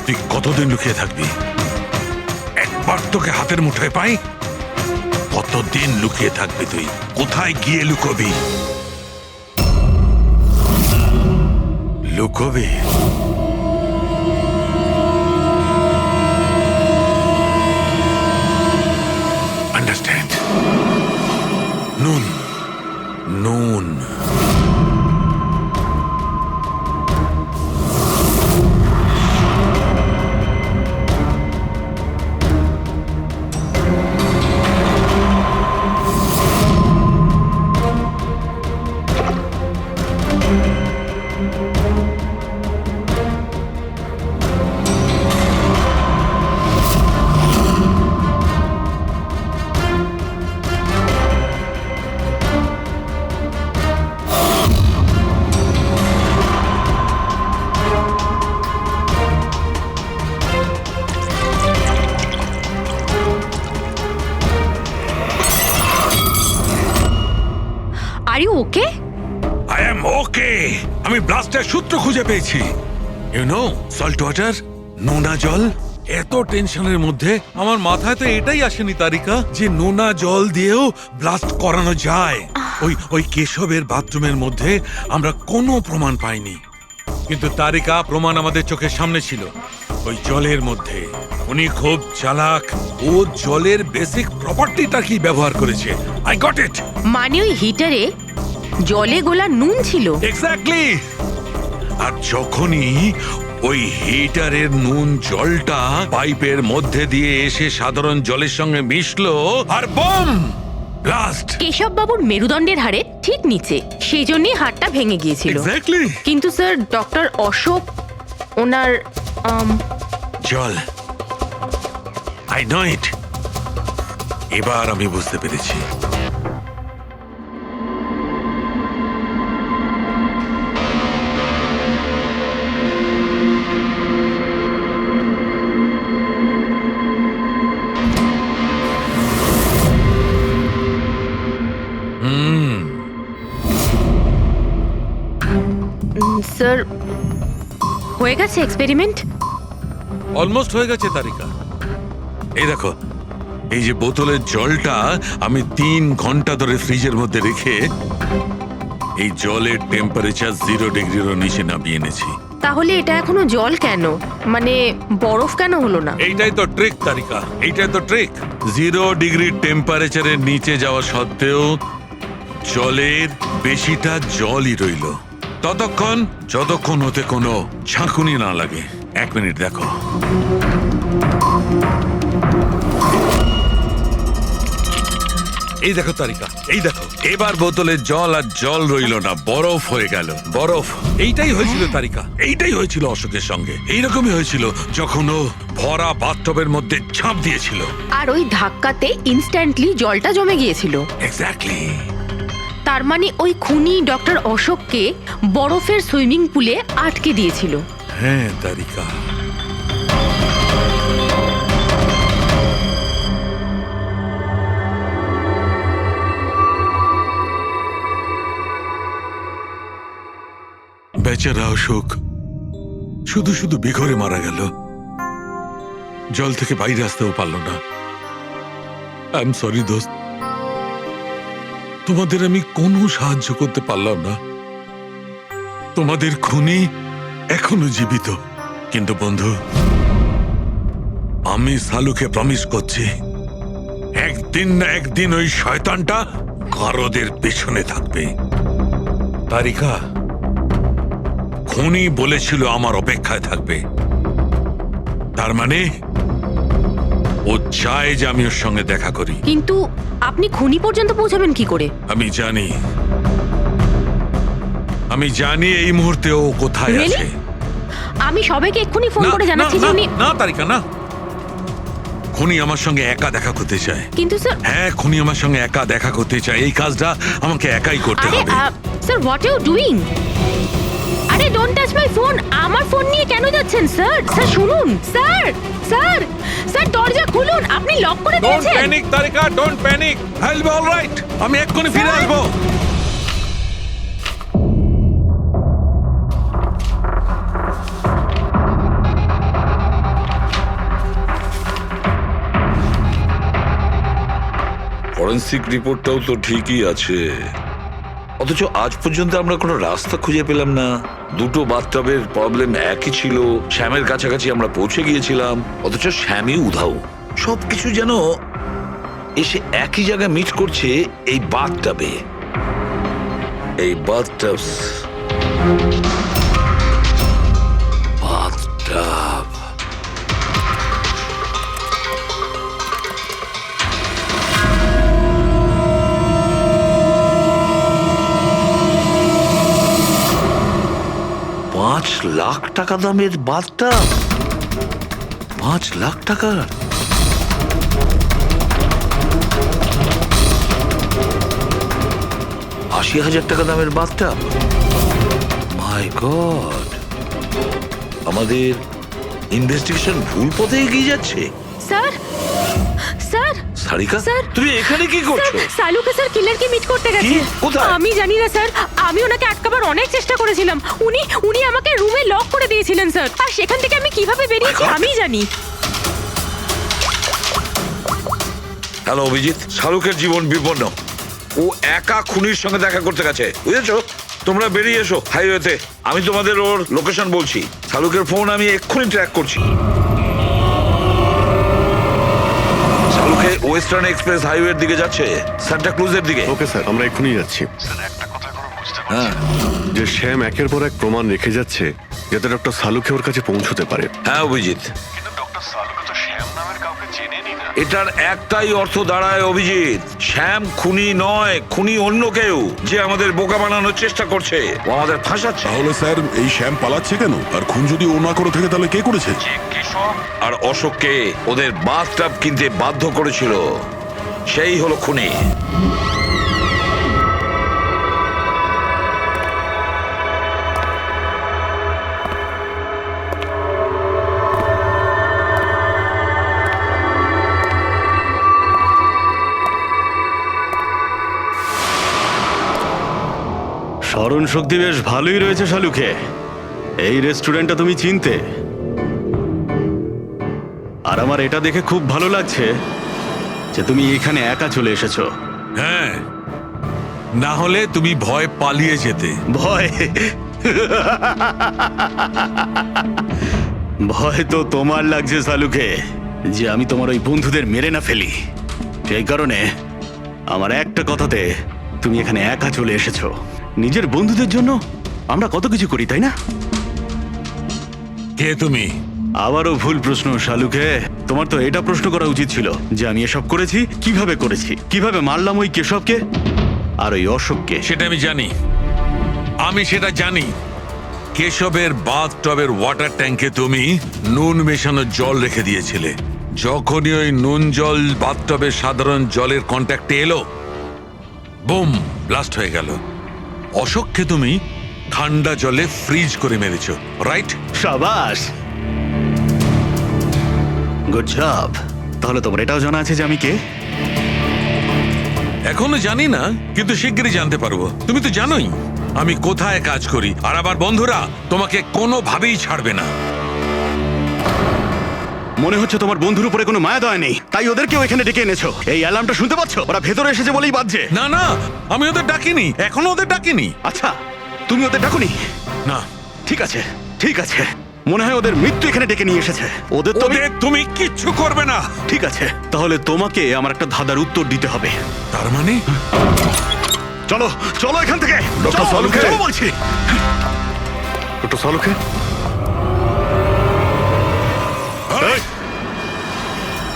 তুই কতদিন লুকিয়ে থাকবি? একবার তোকে হাতের মুঠোয় পাই, কতদিন লুকিয়ে থাকবি তুই? কোথায় গিয়ে লুকোবি? লুকোবি? আন্ডারস্ট্যান্ড? নুন নুন are you okay? I am okay. আমি ব্লাস্টের সূত্র খুঁজে পেয়েছি। ইউ নো, সল্ট ওয়াটার, নোনা জল। এত টেনশনের মধ্যে আমার মাথায় তো এটাই আসেনি তারিকা যে নোনা জল দিয়েও ব্লাস্ট করানো যায়। ওই কেশবের বাথরুমের মধ্যে আমরা কোনো প্রমাণ পাইনি, কিন্তু তারিকা প্রমাণ আমাদের চোখের সামনে ছিল। ওই জলের মধ্যে উনি খুব চালাক, ও জলের বেসিক প্রপার্টিটা কি ব্যবহার করেছে। I got it. মানে ওই হিটারে জলে গোলা নুন ছিল? এক্স্যাক্টলি। আর যখনই ওই হিটারের নুন জলটা পাইপের মধ্যে দিয়ে এসে সাধারণ জলের সঙ্গে মিশলো, আর বম, ব্লাস্ট। কেশব বাবুর মেরুদণ্ডের হাড়ে ঠিক নিচে, সেই জন্যই হাড়টা ভেঙে গিয়েছিল। এক্স্যাক্টলি। কিন্তু স্যার, ডক্টর অশোক ওনার জল, আই নো ইট। এবার আমি বুঝতে পেরেছি। স্যার, হয়ে গেছে এক্সপেরিমেন্ট? অলমোস্ট হয়ে গেছে তারিকা। এই দেখো, এই যে বোতলের জলটা আমি 3 ঘন্টা ধরে ফ্রিজের মধ্যে রেখে এই জলের টেম্পারেচার 0 ডিগ্রিরও নিচে নামিয়ে এনেছি। তাহলে এটা এখনো জল কেন, মানে বরফ কেন হলো না? এইটাই তো ট্রিক তারিকা, এইটাই তো ট্রিক। 0 ডিগ্রি টেম্পারেচারের নিচে যাওয়া সত্ত্বেও জলের বেশিটা জলই রইল ততক্ষণ যতক্ষণ হতে কোনো ঝাঁকুনি না লাগে। 1 মিনিট দেখো। এই দেখো তারিকা, এই দেখো, এবার বোতলের জল আর জল রইল না, বরফ হয়ে গেল, বরফ। এইটাই হয়েছিল তারিকা, এইটাই হয়েছিল অশোকের সঙ্গে। এইরকমই হয়েছিল যখন ও ভরা বাথটবের মধ্যে ঝাঁপ দিয়েছিল। আর ওই ধাক্কাতে ইনস্ট্যান্টলি জলটা জমে গিয়েছিল। এক্স্যাক্টলি। তার মানে ওই খুনি ডক্টর অশোককে বরফের সুইমিং পুলে আটকে দিয়েছিল। হ্যাঁ তারিকা। বেচারা অশোক শুধু শুধু বেঘরে মারা গেল, জল থেকে বাইরে আসতেও পারল না। আই এম সরি দোস্ত, তোমাদের আমি কোনো সাহায্য করতে পারলাম না। তোমাদের খুনি এখনো জীবিত, কিন্তু বন্ধু আমি সালুকে প্রমিস করছি একদিন না একদিন ওই শয়তানটা গারদের পেছনে থাকবে। তারিকা, খুনি বলেছিল আমার অপেক্ষায় থাকবে, তার মানে ও চায় যে আমি ওর সঙ্গে দেখা করি। কিন্তু আপনি খুনি পর্যন্ত পৌঁছাবেন কি করে? আমি জানি এই মুহূর্তে ও কোথায় Really? আছে। আমি সবাইকে এক্ষুনি ফোন করে জানাচ্ছি যে উনি... না তারিকা, না। খুনি আমার সঙ্গে একা দেখা করতে চায়। কিন্তু স্যার... হ্যাঁ, খুনি আমার সঙ্গে একা দেখা করতে চায়। এই কাজটা আমাকে একাই করতে হবে। Sir, what you doing? আরে ডোন্ট টাচ মাই ফোন। আমার ফোন নিয়ে কেন যাচ্ছেন স্যার? স্যার শুনুন, স্যার স্যার স্যার দরজা খুলুন, আপনি লক করে দিয়েছেন। Don't panic Tarika, don't panic. I will be alright. আমি এক্ষুনি ফিরে আসবো। ফরেন্সিক রিপোর্টটাও তো ঠিকই আছে, অথচ আজ পর্যন্ত আমরা কোনো রাস্তা খুঁজে পেলাম না। দুটো বাথটবের প্রবলেম একই ছিল, শ্যামের কাছাকাছি আমরা পৌঁছে গিয়েছিলাম, অথচ শ্যামই উধাও। সবকিছু যেন এসে একই জায়গায় মিট করছে এই বাথটবে। এই বাথটব বাথটব লাখ টাকা দামের বাথটব। 5 লাখ টাকার? 80,000 টাকা দামের বাথটব? মাই গড, আমাদের ইনভেস্টিগেশন ভুল পথে এগিয়ে যাচ্ছে। স্যার স্যার সারিকা, স্যার, তুমি এখানে কি করছো? সালুকে স্যার কিলারকে মিট করতে গেছে। কোথায়? আমি জানি না স্যার, আমি ওনাকে আটকাবার অনেক চেষ্টা করেছিলাম। উনি আমাকে রুমে লক করে দিয়েছিলেন স্যার, আর সেখান থেকে আমি কিভাবে বেরিয়েছি আমি জানি। হ্যালো অভিজিৎ, শাহরুখের জীবন বিপন্ন। ও একা খুনির সঙ্গে দেখা করতে গেছে, বুঝেছো? তোমরা বেরিয়ে এসো হাইওয়েতে, আমি তোমাদের ওর লোকেশন বলছি। শাহরুখের ফোন আমি এক্ষুনি ট্র্যাক করছি। শাহরুখে ওয়েস্টার্ন এক্সপ্রেস হাইওয়ের দিকে যাচ্ছে, সান্টা ক্রুজের দিকে। ওকে স্যার, আমরা এক্ষুনি যাচ্ছি। হ্যাঁ, যে শ্যাম একের পর এক প্রমাণ রেখে যাচ্ছে যাতে ডক্টর সালুকে ওর কাছে পৌঁছতে পারে। হ্যাঁ অভিজিৎ, এটার একটাই অর্থ দাঁড়ায় অভিজিৎ, শ্যাম খুনি নয়, খুনি অন্য কেউ, যে আমাদের বোকা বানানোর চেষ্টা করছে, ও আমাদের ফাঁসাচ্ছে। তাহলে স্যার এই শ্যাম পালাচ্ছে কেন? আর খুন যদি ও না করে থাকে তাহলে কে করেছে? আর অশোককে ওদের বাথটব কিনতে বাধ্য করেছিল, সেই হলো খুনি। স্মরণ শক্তি বেশ ভালোই রয়েছে শালুকে। এই রেস্টুরেন্টটা তুমি চিনতে, আর আমার এটা দেখে খুব ভালো লাগছে যে তুমি এখানে একা চলে এসেছো। হ্যাঁ, না হলে তুমি ভয় পালিয়ে যেতে। ভয়? ভয় তো তোমার লাগছে সালুকে, যে আমি তোমার ওই বন্ধুদের মেরে না ফেলি। সেই কারণে আমার একটা কথাতে তুমি এখানে একা চলে এসেছো। নিজের বন্ধুদের জন্য আমরা কত কিছু করি, তাই না? কে তুমি? আবারও ভুল প্রশ্ন শালুকে। তোমার তো এটা প্রশ্ন করা উচিত ছিল যে আমি এসব করেছি, কিভাবে মারলাম ওই কেশবকে আর ওই অশোককে। সেটা আমি সেটা জানি। কেশবের বাথটবের ওয়াটার ট্যাঙ্কে তুমি নুন মেশানো জল রেখে দিয়েছিলে। যখনই ওই নুন জল বাথটবের সাধারণ জলের কন্ট্যাক্টে এলো, বুম, ব্লাস্ট হয়ে গেল। অশোককে তুমি ঠান্ডা জলে ফ্রিজ করে মেরেছো, রাইট? শাবাশ, গুড জব। তাহলে তোমার এটাও জানা আছে যে আমি কে? এখনো জানি না, কিন্তু শিগগিরই জানতে পারবো। তুমি তো জানোই আমি কোথায় কাজ করি, আর আমার বন্ধুরা তোমাকে কোনোভাবেই ছাড়বে না। মনে হচ্ছে তোমার বন্ধুর উপরে কোনো মায়া দয়া নেই, তাই ওদেরকেও এখানে ডেকে এনেছো। এই অ্যালার্মটা শুনতে পাচ্ছ? ওরা ভেতরে এসেছে বলেই বাজছে। না না, আমি ওদের ডাকিনি, এখনো ওদের ডাকিনি। আচ্ছা, তুমি ওদের ডাকুনি? না। ঠিক আছে, ঠিক আছে। মনে হয় ওদের মৃত্যু এখানে ডেকে নিয়ে এসেছে। ওদের তুমি কিচ্ছু করবে না। ঠিক আছে, তাহলে তোমাকে আমার একটা ধাঁধার উত্তর দিতে হবে। তার মানে? চলো চলো এখান থেকে। ডক্টর সালুকে, চলো বলছি। ডক্টর সালুকে,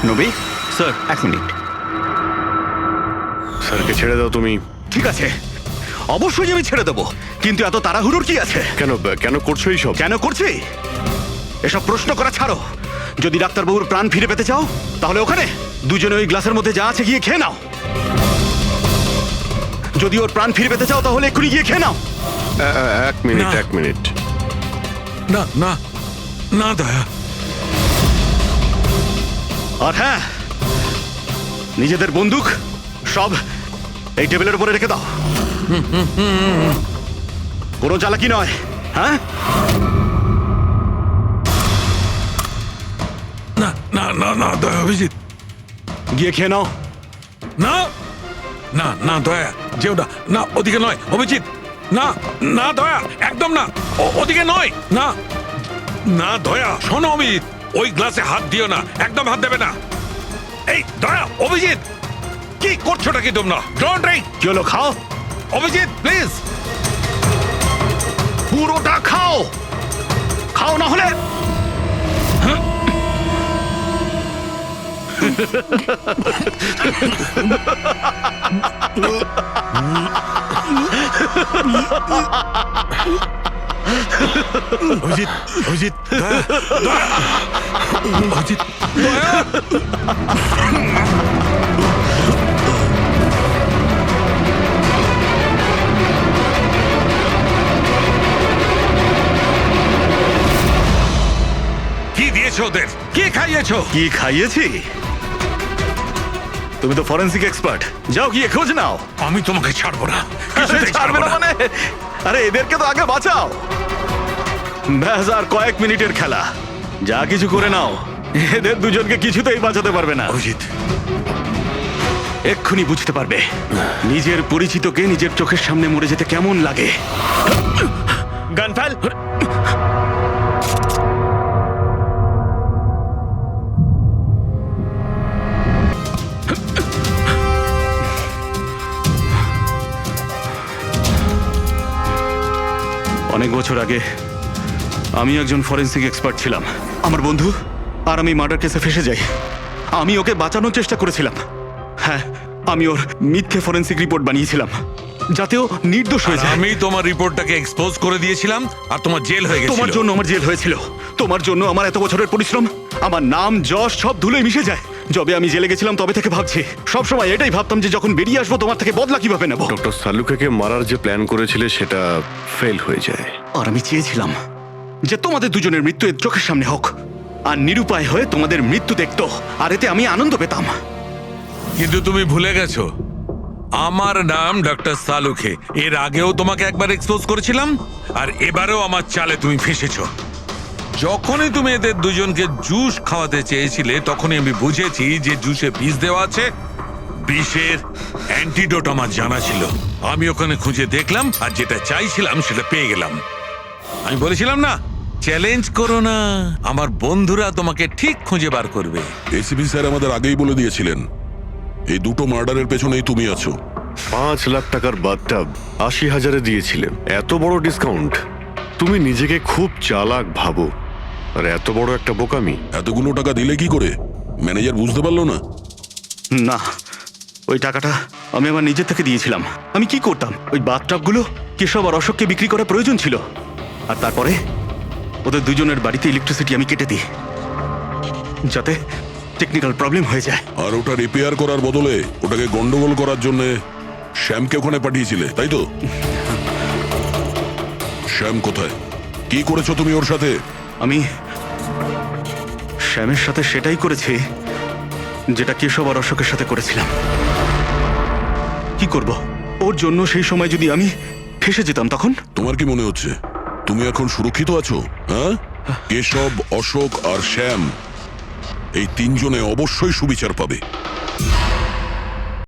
নবী স্যার, 1 মিনিট। স্যারকে ছেড়ে দাও তুমি। ঠিক আছে, অবশ্যই আমি ছেড়ে দেবো, কিন্তু এত তাড়াহুড়োর কি আছে? কেন করছো এইসব? কেন করছি এসব প্রশ্ন করা ছাড়ো। যদি ডাক্তারবাবুর প্রাণ ফিরে পেতে চাও, তাহলে ওখানে দুজনে ওই গ্লাসের মধ্যে যা আছে গিয়ে খেয়ে নাও। যদি ওর প্রাণ ফিরে পেতে চাও, তাহলে এক্ষুনি গিয়ে খেয়ে নাও। 1 মিনিট। না না না দয়া। আর হ্যাঁ, নিজেদের বন্দুক সব এই টেবিলের উপরে রেখে দাও। কোনো চালাকি নয়, হ্যাঁ? না না না না দয়া, অভিজিৎ গিয়ে খেয়ে নাও। না না না দয়া, যেও না, না ওদিকে নয় অভিজিৎ, না না দয়া, একদম না, ওদিকে নয়, না না দয়া। শোনো অভিজিৎ, ওই গ্লাসে হাত দিও না, একদম হাত দেবে না। এই দয়া, অভিজিৎ কি করছোটা কি তোমরা? Don't drink. কি হলো? খাও অভিজিৎ প্লিজ। পুরোটা খাও, খাও না হলে। অভিজিৎ, অভিজিৎ, দয়া, দয়া, অভিজিৎ, দয়া। কি দিয়েছো ওদের? কি খাইয়েছো? কি খাইয়েছি? তুমি তো ফরেন্সিক এক্সপার্ট, যাও গিয়ে খোঁজ নাও। আমি তোমাকে ছাড়বো না। ছাড়বে না মানে? আরে এদেরকে তো আগে বাঁচাও। ব্যাস, আর কয়েক মিনিটের খেলা, যা কিছু করে নাও। এদের দুজনকে কিছুতেই বাঁচাতে পারবে না। অভিজিৎ, এক্ষুনি বুঝতে পারবে নিজের পরিচিতকে নিজের চোখের সামনে মরে যেতে কেমন লাগে। গান ফেল। অনেক বছর আগে আমি একজন ফরেন্সিক এক্সপার্ট ছিলাম। আমার বন্ধু আর আমি মার্ডার কেসে ফেসে যাই। আমি ওকে বাঁচানোর চেষ্টা করেছিলাম। হ্যাঁ, আমি ওর মিথ্যে ফরেন্সিক রিপোর্ট বানিয়েছিলাম যাতে ও নির্দোষ হয়ে যায়। আমি তোমার রিপোর্টটাকে এক্সপোজ করে দিয়েছিলাম আর তোমার জেল হয়ে গেছিল। তোমার জন্য আমার জেল হয়েছিল। তোমার জন্য আমার এত বছরের পরিশ্রম, আমার নাম যশ সব ধুলোয় মিশে যায়। যবে আমি জেলে গেছিলাম তবে থেকে ভাবছি, সব সময় এটাই ভাবতাম যে যখন বেরিয়ে আসবো তোমার থেকে বদলা কিভাবে নেব। ডক্টর সালুকে মারার যে প্ল্যান করেছিলে সেটা ফেল হয়ে যায়। আর আমি চেয়েছিলাম যে তোমাদের দুজনের মৃত্যু এর চোখের সামনে হোক, আর নিরুপায় হয়ে তোমাদের মৃত্যু দেখতো, আর এতে আমি আনন্দ পেতাম। কিন্তু তুমি ভুলে গেছো, আমার নাম ডক্টর সালুকে। এর আগেও তোমাকে একবার এক্সপোজ করেছিলাম, আর এবারেও আমার চালে তুমি ফেসেছো। যখনই তুমি এদের দুজনকে জুস খাওয়াতে চেয়েছিলে, তখনই আমি বুঝেছি যে জুসে বিষ দেওয়া আছে বিষের অ্যান্টিডোট আমার জানা ছিল। আমি ওখানে খুঁজে দেখলাম, আর যেটা চাইছিলাম সেটা পেয়ে গেলাম। আমি বলেছিলাম না, চ্যালেঞ্জ করো না, আমার বন্ধুরা তোমাকে ঠিক খুঁজে বার করবে। এসিপি স্যার আমাদের আগেই বলে দিয়েছিলেন এই দুটো মার্ডারের পেছনেই তুমি আছো। 5 লাখ টাকার বাথটাব 80,000-এ দিয়েছিলে। এত বড় ডিসকাউন্ট! তুমি নিজেকে খুব চালাক ভাবো, আর এত বড় একটা বোকামি। এতগুলো টাকা দিলে কি করে? ম্যানেজার বুঝতে পারলো না? না, ওই টাকাটা আমি আমার নিজের থেকে দিয়েছিলাম। আমি কি করতাম, ওই বাথটাবগুলো কেশব আর অশোককে বিক্রি করা প্রয়োজন ছিল, আর তারপরে ওদের দুজনের বাড়িতে ইলেকট্রিসিটি আমি কেটে দিই, যাতে টেকনিক্যাল প্রবলেম হয়ে যায়। আর ওটা রিপেয়ার করার বদলে ওটাকে গন্ডগোল করার জন্য শ্যামকে ওখানে পাঠিয়েছিলে, তাই তো? শ্যাম কোথায়? কি করেছো তুমি ওর সাথে? আমি শ্যামের সাথে সেটাই করেছি যেটা কেশব আর অশোকের সাথে করেছিলাম। কি করব, ওর জন্য সেই সময় যদি আমি ফেসে যেতাম তখন? তোমার কি মনে হচ্ছে তুমি এখন সুরক্ষিত আছো? হ্যাঁ, কেশব, অশোক আর শ্যাম এই তিনজনে অবশ্যই সুবিচার পাবে।